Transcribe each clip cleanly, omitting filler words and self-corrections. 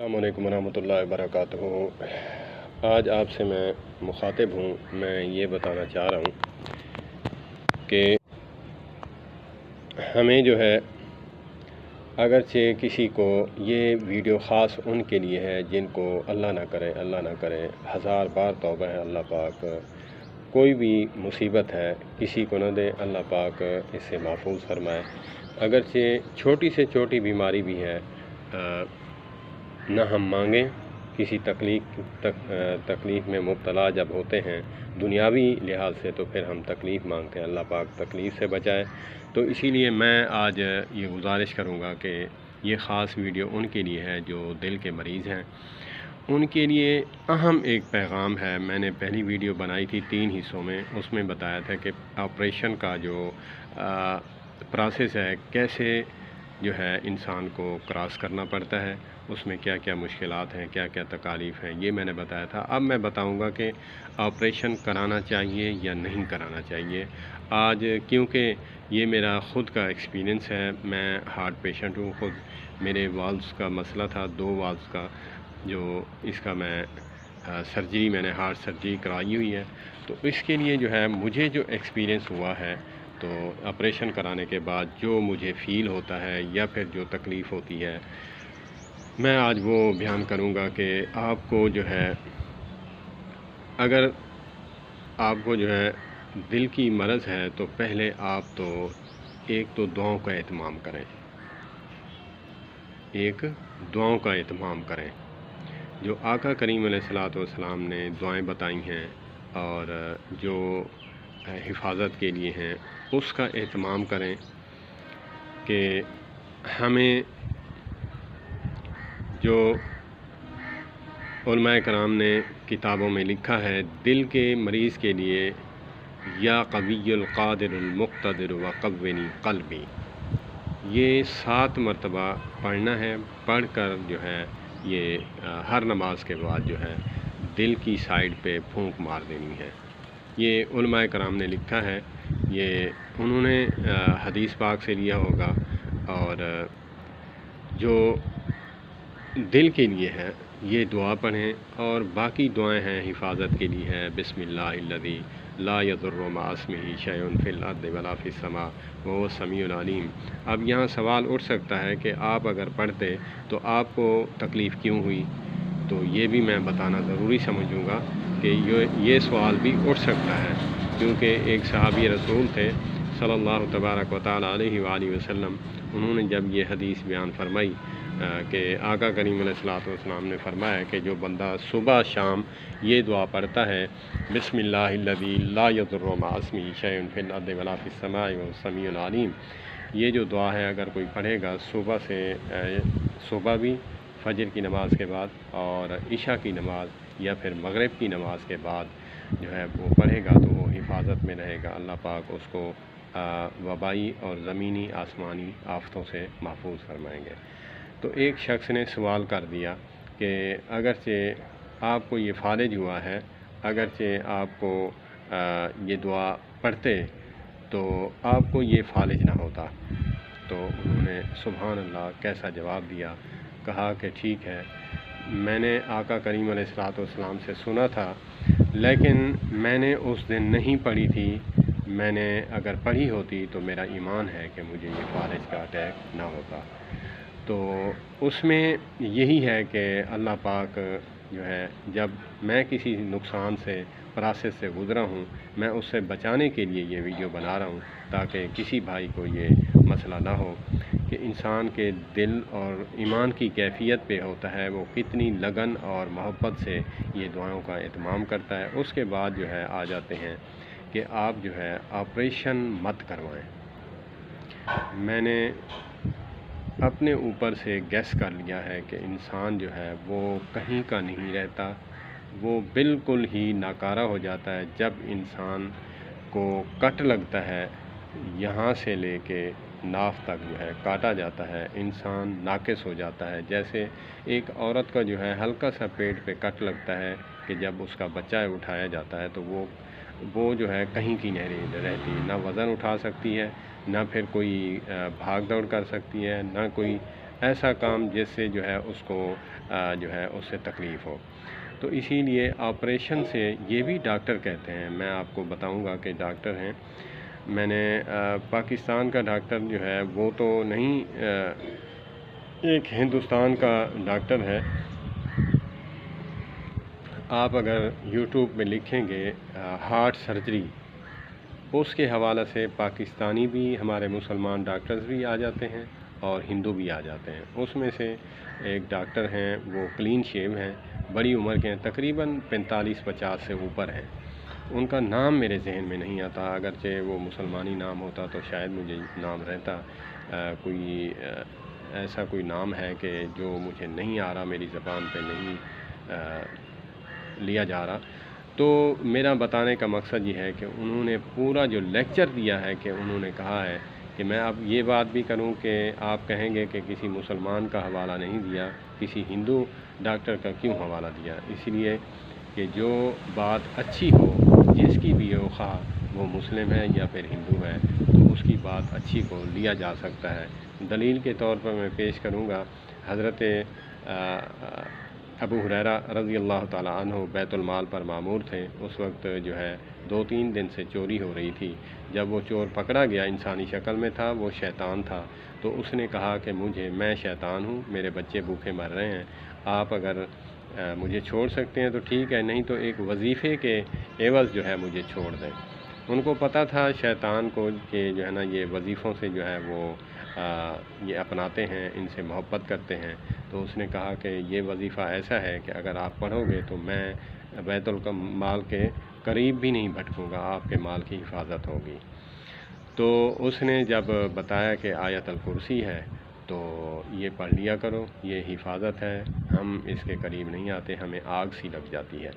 السلام علیکم ورحمۃ اللہ وبرکاتہ۔ آج آپ سے میں مخاطب ہوں۔ میں یہ بتانا چاہ رہا ہوں کہ ہمیں جو ہے اگرچہ کسی کو یہ ویڈیو خاص ان کے لیے ہے جن کو اللہ نہ کرے ہزار بار توبہ ہے اللہ پاک، کوئی بھی مصیبت ہے کسی کو نہ دے، اللہ پاک اس سے محفوظ فرمائے۔ اگرچہ چھوٹی سے چھوٹی بیماری بھی ہے، نہ ہم مانگیں کسی تکلیف میں مبتلا جب ہوتے ہیں دنیاوی لحاظ سے، تو پھر ہم تکلیف مانگتے ہیں، اللہ پاک تکلیف سے بچائے۔ تو اسی لیے میں آج یہ گزارش کروں گا کہ یہ خاص ویڈیو ان کے لیے ہے جو دل کے مریض ہیں، ان کے لیے اہم ایک پیغام ہے۔ میں نے پہلی ویڈیو بنائی تھی 3 حصوں میں، اس میں بتایا تھا کہ آپریشن کا جو پروسیس ہے، کیسے جو ہے انسان کو کراس کرنا پڑتا ہے، اس میں کیا کیا مشکلات ہیں، کیا کیا تکالیف ہیں، یہ میں نے بتایا تھا۔ اب میں بتاؤں گا کہ آپریشن کرانا چاہیے یا نہیں کرانا چاہیے۔ آج کیونکہ یہ میرا خود کا ایکسپیرینس ہے، میں ہارٹ پیشنٹ ہوں خود، میرے والوز کا مسئلہ تھا، 2 والوز کا، جو اس کا میں سرجری، میں نے ہارٹ سرجری کرائی ہوئی ہے۔ تو اس کے لیے جو ہے مجھے جو ایکسپیرینس ہوا ہے، تو آپریشن کرانے کے بعد جو مجھے فیل ہوتا ہے یا پھر جو تکلیف ہوتی ہے، میں آج وہ بیان کروں گا کہ آپ کو جو ہے، اگر آپ کو جو ہے دل کی مرض ہے تو پہلے آپ تو ایک تو دعاؤں کا اہتمام کریں، جو آقا کریم علیہ الصلوۃ والسلام نے دعائیں بتائی ہیں اور جو حفاظت کے لیے ہیں، اس کا اہتمام کریں کہ ہمیں جو علماء کرام نے کتابوں میں لکھا ہے، دل کے مریض کے لیے یا قوی القادر المقتدر وقوّنی قلبی، یہ 7 مرتبہ پڑھنا ہے۔ پڑھ کر جو ہے یہ ہر نماز کے بعد جو ہے دل کی سائیڈ پہ پھونک مار دینی ہے۔ یہ علماء کرام نے لکھا ہے، یہ انہوں نے حدیث پاک سے لیا ہوگا، اور جو دل کے لیے ہے یہ دعا پڑھیں، اور باقی دعائیں ہیں حفاظت کے لیے ہے، بسم اللہ الذی لا یضر مع اسمہ شیء فی الارض ولا فی السماء وہو السمیع العلیم۔ اب یہاں سوال اٹھ سکتا ہے کہ آپ اگر پڑھتے تو آپ کو تکلیف کیوں ہوئی؟ تو یہ بھی میں بتانا ضروری سمجھوں گا کہ یہ سوال بھی اٹھ سکتا ہے، کیونکہ ایک صحابی رسول تھے صلی اللہ تبارک و تعالی علیہ وآلہ وسلم، انہوں نے جب یہ حدیث بیان فرمائی کہ آقا کریم علیہ الصلوۃ والسلام نے فرمایا کہ جو بندہ صبح شام یہ دعا پڑھتا ہے، بسم اللہ الذی لا یضر مع اسمہ شیء فی الارض ولا فی السماء وہو السمیع العلیم، یہ جو دعا ہے اگر کوئی پڑھے گا صبح بھی، فجر کی نماز کے بعد، اور عشاء کی نماز یا پھر مغرب کی نماز کے بعد جو ہے وہ پڑھے گا، تو وہ حفاظت میں رہے گا، اللہ پاک اس کو وبائی اور زمینی آسمانی آفتوں سے محفوظ فرمائیں گے۔ تو ایک شخص نے سوال کر دیا کہ اگرچہ آپ کو یہ فالج ہوا ہے، اگرچہ آپ کو یہ دعا پڑھتے تو آپ کو یہ فالج نہ ہوتا، تو انہوں نے سبحان اللہ کیسا جواب دیا، کہا کہ ٹھیک ہے، میں نے آقا کریم علیہ الصلوۃ والسلام سے سنا تھا، لیکن میں نے اس دن نہیں پڑھی تھی، میں نے اگر پڑھی ہوتی تو میرا ایمان ہے کہ مجھے یہ فالج کا اٹیک نہ ہوتا۔ تو اس میں یہی ہے کہ اللہ پاک جو ہے، جب میں کسی نقصان سے پراسس سے گزرا ہوں، میں اس سے بچانے کے لیے یہ ویڈیو بنا رہا ہوں، تاکہ کسی بھائی کو یہ مسئلہ نہ ہو کہ انسان کے دل اور ایمان کی کیفیت پہ ہوتا ہے وہ کتنی لگن اور محبت سے یہ دعاؤں کا اہتمام کرتا ہے۔ اس کے بعد جو ہے آ جاتے ہیں کہ آپ جو ہے آپریشن مت کروائیں۔ میں نے اپنے اوپر سے گیس کر لیا ہے کہ انسان جو ہے وہ کہیں کا نہیں رہتا، وہ بالکل ہی ناکارہ ہو جاتا ہے جب انسان کو کٹ لگتا ہے، یہاں سے لے کے ناف تک جو ہے کاٹا جاتا ہے، انسان ناقص ہو جاتا ہے۔ جیسے ایک عورت کا جو ہے ہلکا سا پیٹ پہ کٹ لگتا ہے کہ جب اس کا بچہ اٹھایا جاتا ہے تو وہ جو ہے کہیں کی نہیں رہتی، نہ وزن اٹھا سکتی ہے، نہ پھر کوئی بھاگ دوڑ کر سکتی ہے، نہ کوئی ایسا کام جس سے جو ہے اس کو جو ہے اس سے تکلیف ہو۔ تو اسی لیے آپریشن سے یہ بھی ڈاکٹر کہتے ہیں، میں آپ کو بتاؤں گا کہ ڈاکٹر ہیں، میں نے پاکستان کا ڈاکٹر جو ہے وہ تو نہیں، ایک ہندوستان کا ڈاکٹر ہے، آپ اگر یوٹیوب میں لکھیں گے ہارٹ سرجری، اس کے حوالے سے پاکستانی بھی، ہمارے مسلمان ڈاکٹرز بھی آ جاتے ہیں اور ہندو بھی آ جاتے ہیں۔ اس میں سے ایک ڈاکٹر ہیں، وہ کلین شیو ہیں، بڑی عمر کے ہیں، تقریباً 45-50 سے اوپر ہیں۔ ان کا نام میرے ذہن میں نہیں آتا، اگرچہ وہ مسلمانی نام ہوتا تو شاید مجھے نام رہتا، کوئی ایسا کوئی نام ہے کہ جو مجھے نہیں آ رہا، میری زبان پہ نہیں لیا جا رہا۔ تو میرا بتانے کا مقصد یہ ہے کہ انہوں نے پورا جو لیکچر دیا ہے، کہ انہوں نے کہا ہے کہ میں اب یہ بات بھی کروں کہ آپ کہیں گے کہ کسی مسلمان کا حوالہ نہیں دیا، کسی ہندو ڈاکٹر کا کیوں حوالہ دیا؟ اس لیے کہ جو بات اچھی ہو، جس کی بھی ہو، خواہ وہ مسلم ہے یا پھر ہندو ہے، تو اس کی بات اچھی کو لیا جا سکتا ہے۔ دلیل کے طور پر میں پیش کروں گا، حضرت ابو ہریرہ رضی اللہ تعالیٰ عنہ بیت المال پر مامور تھے۔ اس وقت جو ہے 2-3 دن سے چوری ہو رہی تھی۔ جب وہ چور پکڑا گیا، انسانی شکل میں تھا، وہ شیطان تھا، تو اس نے کہا کہ میں شیطان ہوں، میرے بچے بھوکے مر رہے ہیں، آپ اگر مجھے چھوڑ سکتے ہیں تو ٹھیک ہے، نہیں تو ایک وظیفے کے عوض جو ہے مجھے چھوڑ دیں۔ ان کو پتہ تھا شیطان کو کہ جو ہے نا یہ وظیفوں سے جو ہے وہ یہ اپناتے ہیں، ان سے محبت کرتے ہیں۔ تو اس نے کہا کہ یہ وظیفہ ایسا ہے کہ اگر آپ پڑھو گے تو میں بیت المال کے قریب بھی نہیں بھٹکوں گا، آپ کے مال کی حفاظت ہوگی۔ تو اس نے جب بتایا کہ آیت الکرسی ہے تو یہ پڑھ لیا کرو، یہ حفاظت ہے، ہم اس کے قریب نہیں آتے، ہمیں آگ سی لگ جاتی ہے،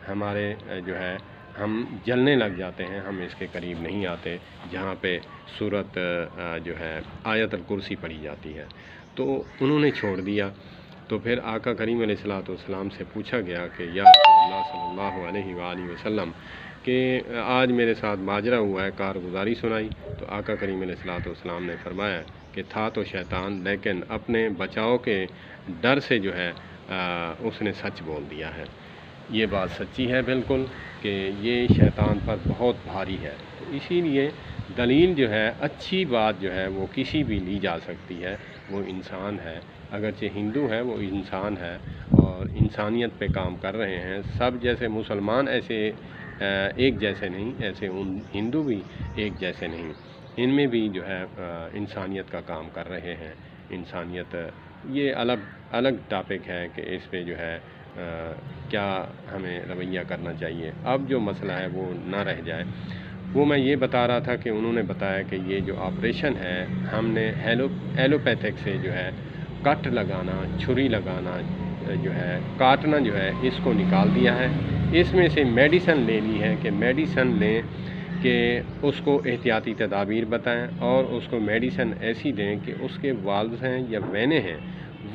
ہمارے جو ہے ہم جلنے لگ جاتے ہیں، ہم اس کے قریب نہیں آتے جہاں پہ سورت جو ہے آیت الکرسی پڑھی جاتی ہے۔ تو انہوں نے چھوڑ دیا۔ تو پھر آقا کریم علیہ الصلوۃ والسلام سے پوچھا گیا کہ یا رسول اللہ صلی اللہ علیہ وآلہ وسلم کہ آج میرے ساتھ ماجرا ہوا ہے، کارگزاری سنائی۔ تو آقا کریم علیہ الصلوۃ والسلام نے فرمایا کہ تھا تو شیطان، لیکن اپنے بچاؤ کے ڈر سے جو ہے اس نے سچ بول دیا ہے۔ یہ بات سچی ہے بالکل کہ یہ شیطان پر بہت بھاری ہے۔ تو اسی لیے دلیل جو ہے، اچھی بات جو ہے وہ کسی بھی لی جا سکتی ہے، وہ انسان ہے، اگرچہ ہندو ہے وہ انسان ہے اور انسانیت پہ کام کر رہے ہیں۔ سب جیسے مسلمان ایسے ایک جیسے نہیں، ایسے ہندو بھی ایک جیسے نہیں، ان میں بھی جو ہے انسانیت کا کام کر رہے ہیں۔ انسانیت یہ الگ ٹاپک ہے کہ اس پہ جو ہے کیا ہمیں رویہ کرنا چاہیے۔ اب جو مسئلہ ہے وہ نہ رہ جائے، وہ میں یہ بتا رہا تھا کہ انہوں نے بتایا کہ یہ جو آپریشن ہے، ہم نے ایلوپیتھک سے جو ہے کٹ لگانا، چھری لگانا جو ہے، کاٹنا جو ہے، اس کو نکال دیا ہے۔ اس میں سے میڈیسن لے لی ہے کہ میڈیسن لیں کہ اس کو احتیاطی تدابیر بتائیں اور اس کو میڈیسن ایسی دیں کہ اس کے والوز ہیں یا وینے ہیں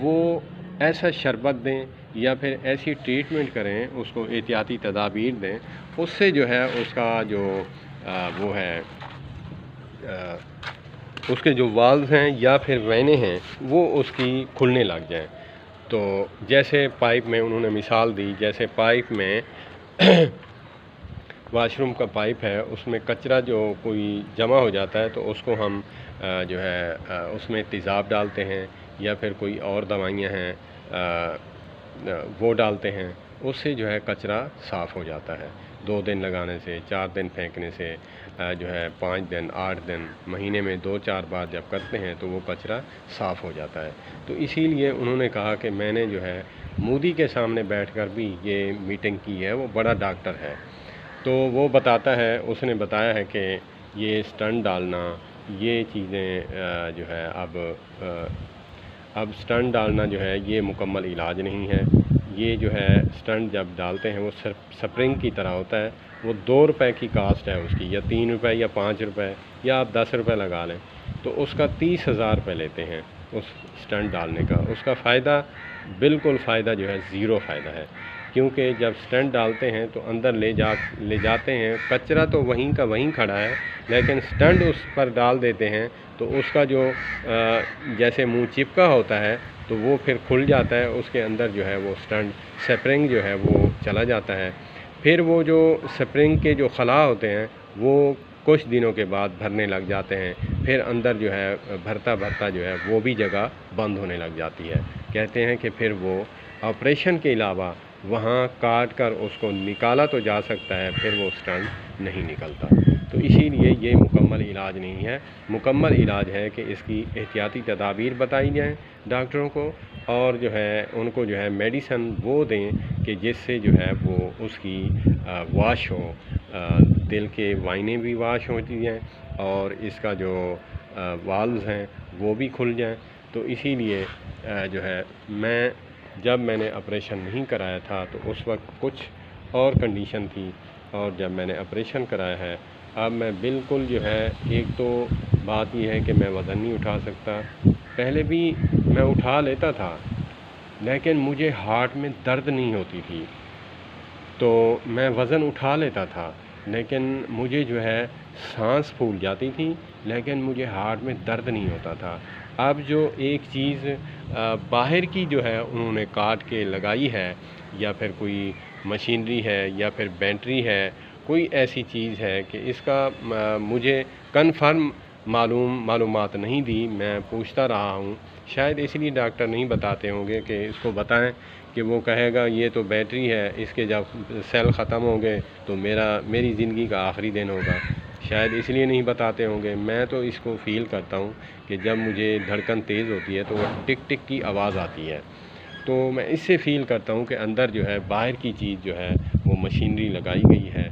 وہ ایسا شربت دیں یا پھر ایسی ٹریٹمنٹ کریں، اس کو احتیاطی تدابیر دیں، اس سے جو ہے اس کا جو وہ ہے اس کے جو والوز ہیں یا پھر وینے ہیں وہ اس کی کھلنے لگ جائیں۔ تو جیسے پائپ میں انہوں نے مثال دی، جیسے پائپ میں واش روم کا پائپ ہے، اس میں کچرا جو کوئی جمع ہو جاتا ہے تو اس کو ہم جو ہے اس میں تیزاب ڈالتے ہیں یا پھر کوئی اور دوائیاں ہیں وہ ڈالتے ہیں، اس سے جو ہے کچرا صاف ہو جاتا ہے۔ 2 دن لگانے سے، 4 دن پھینکنے سے جو ہے 5 دن، 8 دن، مہینے میں 2-4 بار جب کرتے ہیں تو وہ کچرا صاف ہو جاتا ہے۔ تو اسی لیے انہوں نے کہا کہ میں نے جو ہے مودی کے سامنے بیٹھ کر بھی یہ میٹنگ کی ہے، وہ بڑا ڈاکٹر ہے، تو وہ بتاتا ہے، اس نے بتایا ہے کہ یہ سٹنٹ ڈالنا، یہ چیزیں جو ہے اب سٹنٹ ڈالنا جو ہے یہ مکمل علاج نہیں ہے۔ یہ جو ہے سٹنٹ جب ڈالتے ہیں وہ سپرنگ کی طرح ہوتا ہے، وہ 2 روپے کی کاسٹ ہے اس کی، یا 3 روپے یا 5 روپے یا آپ 10 روپے لگا لیں، تو اس کا 30,000 روپے لیتے ہیں اس سٹنٹ ڈالنے کا۔ اس کا فائدہ بالکل فائدہ جو ہے 0 فائدہ ہے۔ کیونکہ جب سٹنٹ ڈالتے ہیں تو اندر لے جاتے ہیں، کچرا تو وہیں کا وہیں کھڑا ہے، لیکن سٹنٹ اس پر ڈال دیتے ہیں تو اس کا جو جیسے منہ چپکا ہوتا ہے تو وہ پھر کھل جاتا ہے، اس کے اندر جو ہے وہ سٹنٹ سپرنگ جو ہے وہ چلا جاتا ہے۔ پھر وہ جو سپرنگ کے جو خلا ہوتے ہیں وہ کچھ دنوں کے بعد بھرنے لگ جاتے ہیں، پھر اندر جو ہے بھرتا جو ہے وہ بھی جگہ بند ہونے لگ جاتی ہے۔ کہتے ہیں کہ پھر وہ آپریشن کے علاوہ وہاں کاٹ کر اس کو نکالا تو جا سکتا ہے، پھر وہ سٹنٹ نہیں نکلتا۔ تو اسی لیے یہ مکمل علاج نہیں ہے۔ مکمل علاج ہے کہ اس کی احتیاطی تدابیر بتائی جائیں ڈاکٹروں کو، اور جو ہے ان کو جو ہے میڈیسن وہ دیں کہ جس سے جو ہے وہ اس کی واش ہو، دل کے وائنیں بھی واش ہوتی ہیں اور اس کا جو والوز ہیں وہ بھی کھل جائیں۔ تو اسی لیے جو ہے جب میں نے آپریشن نہیں کرایا تھا تو اس وقت کچھ اور کنڈیشن تھی، اور جب میں نے آپریشن کرایا ہے اب میں بالکل جو ہے، ایک تو بات یہ ہے کہ میں وزن نہیں اٹھا سکتا۔ پہلے بھی میں اٹھا لیتا تھا لیکن مجھے ہارٹ میں درد نہیں ہوتی تھی، تو میں وزن اٹھا لیتا تھا لیکن مجھے جو ہے سانس پھول جاتی تھی، لیکن مجھے ہارٹ میں درد نہیں ہوتا تھا۔ اب جو ایک چیز باہر کی جو ہے انہوں نے کاٹ کے لگائی ہے، یا پھر کوئی مشینری ہے یا پھر بیٹری ہے، کوئی ایسی چیز ہے کہ اس کا مجھے کنفرم معلومات نہیں دی، میں پوچھتا رہا ہوں۔ شاید اس لیے ڈاکٹر نہیں بتاتے ہوں گے کہ اس کو بتائیں کہ وہ کہے گا یہ تو بیٹری ہے، اس کے جب سیل ختم ہوں گے تو میری زندگی کا آخری دن ہوگا، شاید اس لیے نہیں بتاتے ہوں گے۔ میں تو اس کو فیل کرتا ہوں کہ جب مجھے دھڑکن تیز ہوتی ہے تو وہ ٹک ٹک کی آواز آتی ہے، تو میں اس سے فیل کرتا ہوں کہ اندر جو ہے باہر کی چیز جو ہے وہ مشینری لگائی گئی ہے،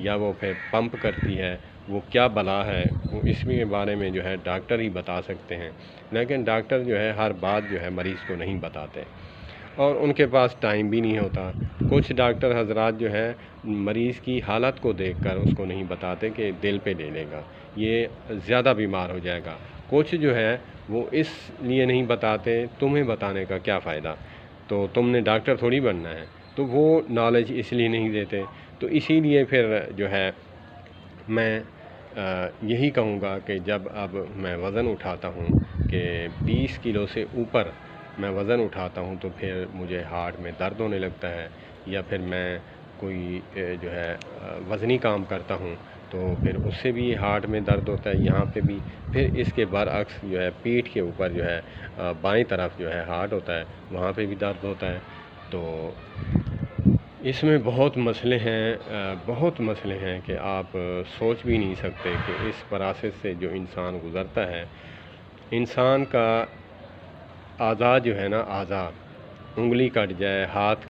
یا وہ پھر پمپ کرتی ہے، وہ کیا بلا ہے وہ اس کے بارے میں جو ہے ڈاکٹر ہی بتا سکتے ہیں، لیکن ڈاکٹر جو ہے ہر بات جو ہے مریض کو نہیں بتاتے، اور ان کے پاس ٹائم بھی نہیں ہوتا۔ کچھ ڈاکٹر حضرات جو ہے مریض کی حالت کو دیکھ کر اس کو نہیں بتاتے کہ دل پہ لے لے گا، یہ زیادہ بیمار ہو جائے گا۔ کچھ جو ہے وہ اس لیے نہیں بتاتے، تمہیں بتانے کا کیا فائدہ، تو تم نے ڈاکٹر تھوڑی بننا ہے، تو وہ نالج اس لیے نہیں دیتے۔ تو اسی لیے پھر جو ہے میں یہی کہوں گا کہ جب اب میں وزن اٹھاتا ہوں کہ 20 کلو سے اوپر میں وزن اٹھاتا ہوں تو پھر مجھے ہارٹ میں درد ہونے لگتا ہے، یا پھر میں کوئی جو ہے وزنی کام کرتا ہوں تو پھر اس سے بھی ہارٹ میں درد ہوتا ہے، یہاں پہ بھی۔ پھر اس کے برعکس جو ہے پیٹھ کے اوپر جو ہے بائیں طرف جو ہے ہارٹ ہوتا ہے، وہاں پہ بھی درد ہوتا ہے۔ تو اس میں بہت مسئلے ہیں کہ آپ سوچ بھی نہیں سکتے کہ اس پروسیس سے جو انسان گزرتا ہے، انسان کا اعضاء جو ہے نا، اعضاء انگلی کٹ جائے، ہاتھ